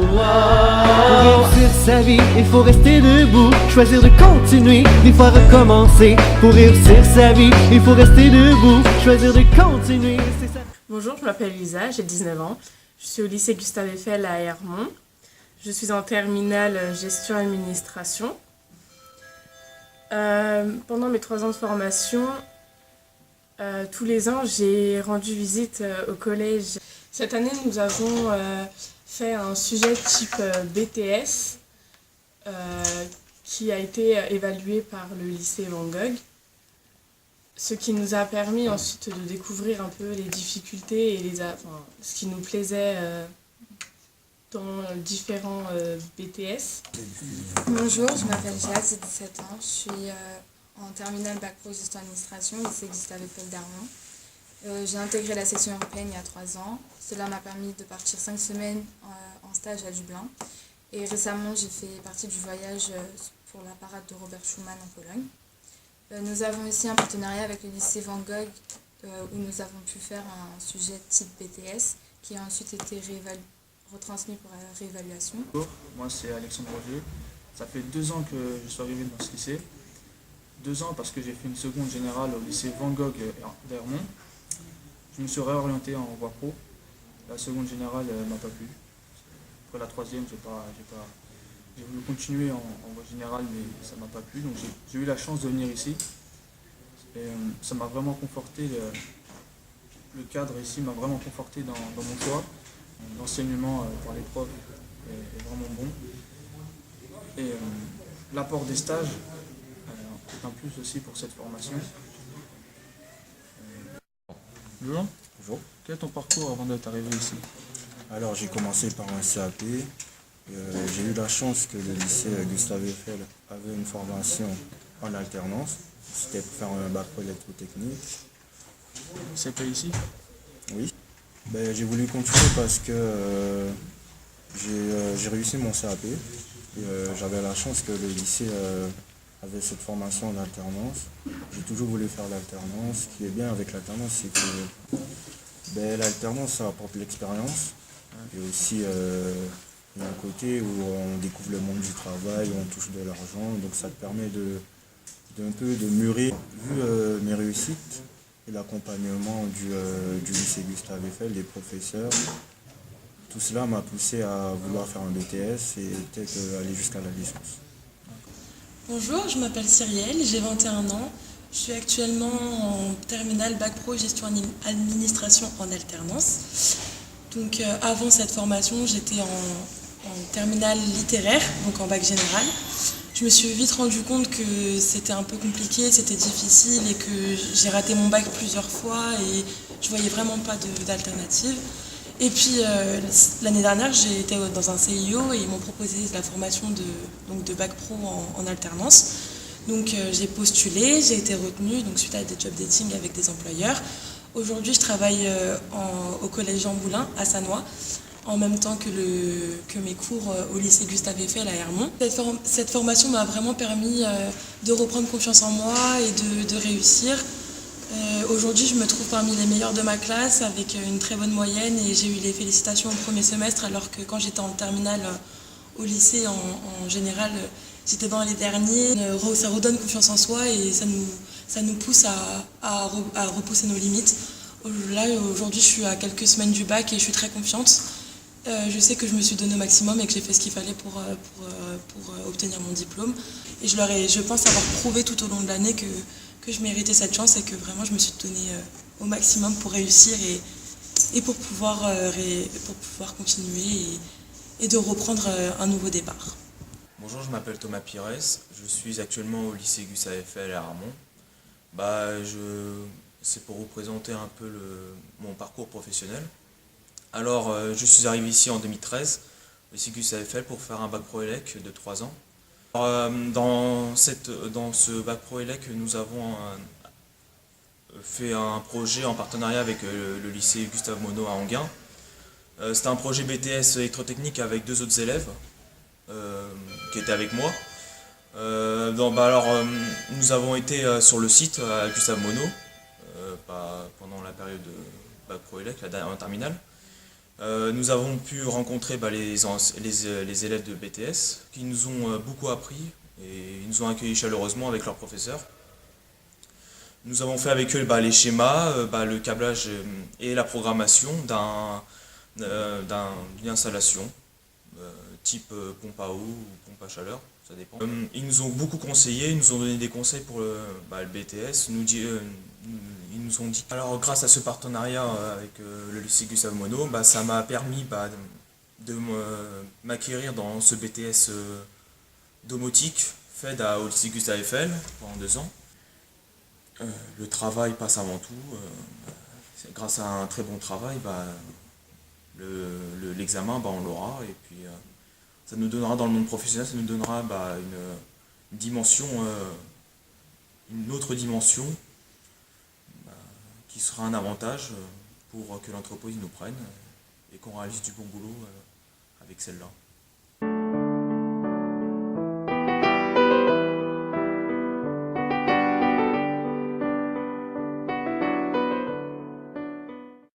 Pour réussir sa vie, il faut rester debout, choisir de continuer, des fois recommencer. Pour réussir sa vie, il faut rester debout, choisir de continuer, c'est ça. Bonjour, je m'appelle Lisa, j'ai 19 ans. Je suis au lycée Gustave Eiffel à Hermont. Je suis en terminale gestion-administration. Pendant mes 3 ans de formation, tous les ans, j'ai rendu visite au collège. Cette année, nous avons fait un sujet type BTS qui a été évalué par le lycée Van Gogh, ce qui nous a permis ensuite de découvrir un peu les difficultés et ce qui nous plaisait dans différents BTS. Bonjour, je m'appelle Jade, j'ai 17 ans, je suis en terminale bac pro gestion administration, lycée Gustave Eiffel d'Hermont. J'ai intégré la section européenne il y a 3 ans. Cela m'a permis de partir 5 semaines en stage à Dublin. Et récemment, j'ai fait partie du voyage pour la parade de Robert Schuman en Pologne. Nous avons aussi un partenariat avec le lycée Van Gogh où nous avons pu faire un sujet type BTS qui a ensuite été retransmis pour réévaluation. Bonjour, moi c'est Alexandre Roger. Ça fait 2 ans que je suis arrivé dans ce lycée. 2 ans parce que j'ai fait une seconde générale au lycée Van Gogh d'Hermont. Je me suis réorienté en voie pro. La seconde générale m'a pas plu. Après la troisième, j'ai voulu continuer en voie générale, mais ça m'a pas plu. Donc j'ai eu la chance de venir ici. Et ça m'a vraiment conforté. Le cadre ici m'a vraiment conforté dans mon choix. L'enseignement par les profs est vraiment bon. Et l'apport des stages est un plus aussi pour cette formation. Bonjour. Bonjour. Quel est ton parcours avant d'être arrivé ici? Alors j'ai commencé par un CAP. J'ai eu la chance que le lycée Gustave Eiffel avait une formation en alternance. C'était pour faire un bac pro électrotechnique. C'est pas ici? Oui. J'ai voulu continuer parce que j'ai réussi mon CAP. J'avais la chance que le lycée avait cette formation en alternance. J'ai toujours voulu faire l'alternance. Ce qui est bien avec l'alternance, c'est que l'alternance, ça apporte l'expérience. Et aussi, il y a un côté où on découvre le monde du travail, où on touche de l'argent. Donc ça te permet d'un peu de mûrir. Vu mes réussites et l'accompagnement du lycée Gustave Eiffel, des professeurs, tout cela m'a poussé à vouloir faire un BTS et peut-être aller jusqu'à la licence. Bonjour, je m'appelle Cyrielle, j'ai 21 ans. Je suis actuellement en terminale bac pro gestion administration en alternance. Donc avant cette formation, j'étais en terminale littéraire, donc en bac général. Je me suis vite rendu compte que c'était un peu compliqué, c'était difficile et que j'ai raté mon bac plusieurs fois et je voyais vraiment pas d'alternative. Et puis l'année dernière, j'ai été dans un CIO et ils m'ont proposé la formation de bac pro en alternance. Donc j'ai postulé, j'ai été retenue donc suite à des job dating avec des employeurs. Aujourd'hui, je travaille au collège Jean Moulin à Sannois, en même temps que mes cours au lycée Gustave Eiffel à Hermont. Cette formation m'a vraiment permis de reprendre confiance en moi et de réussir. Aujourd'hui, je me trouve parmi les meilleurs de ma classe avec une très bonne moyenne et j'ai eu les félicitations au premier semestre alors que quand j'étais en terminale au lycée en général, j'étais dans les derniers. Ça redonne confiance en soi et ça nous pousse à repousser nos limites. Là, aujourd'hui, je suis à quelques semaines du bac et je suis très confiante. Je sais que je me suis donné au maximum et que j'ai fait ce qu'il fallait pour obtenir mon diplôme. Et je pense avoir prouvé tout au long de l'année que je méritais cette chance et que vraiment je me suis donné au maximum pour réussir et pour pouvoir continuer et de reprendre un nouveau départ. Bonjour, je m'appelle Thomas Pires, je suis actuellement au lycée Gustave Eiffel à Hermont. C'est pour vous présenter un peu mon parcours professionnel. Alors, je suis arrivé ici en 2013, au lycée Gustave Eiffel, pour faire un bac pro élec de 3 ans. Alors, dans ce bac pro élec, nous avons fait un projet en partenariat avec le lycée Gustave Monod à Enghien. C'était un projet BTS électrotechnique avec 2 autres élèves qui étaient avec moi. Nous avons été sur le site à Gustave Monod pendant la période de bac pro élec, en terminale. Nous avons pu rencontrer les élèves de BTS qui nous ont beaucoup appris et ils nous ont accueillis chaleureusement avec leurs professeurs. Nous avons fait avec eux les schémas, le câblage et la programmation d'une installation type pompe à eau ou pompe à chaleur, ça dépend. Ils nous ont beaucoup conseillé, ils nous ont donné des conseils pour le BTS. Ils nous ont dit. Alors grâce à ce partenariat avec le lycée Gustave Monod, ça m'a permis de m'acquérir dans ce BTS domotique fait au lycée Gustave Eiffel pendant 2 ans. Le travail passe avant tout. Grâce à un très bon travail, l'examen on l'aura et puis ça nous donnera dans le monde professionnel, ça nous donnera une dimension, une autre dimension qui sera un avantage pour que l'entreprise nous prenne et qu'on réalise du bon boulot avec celle-là.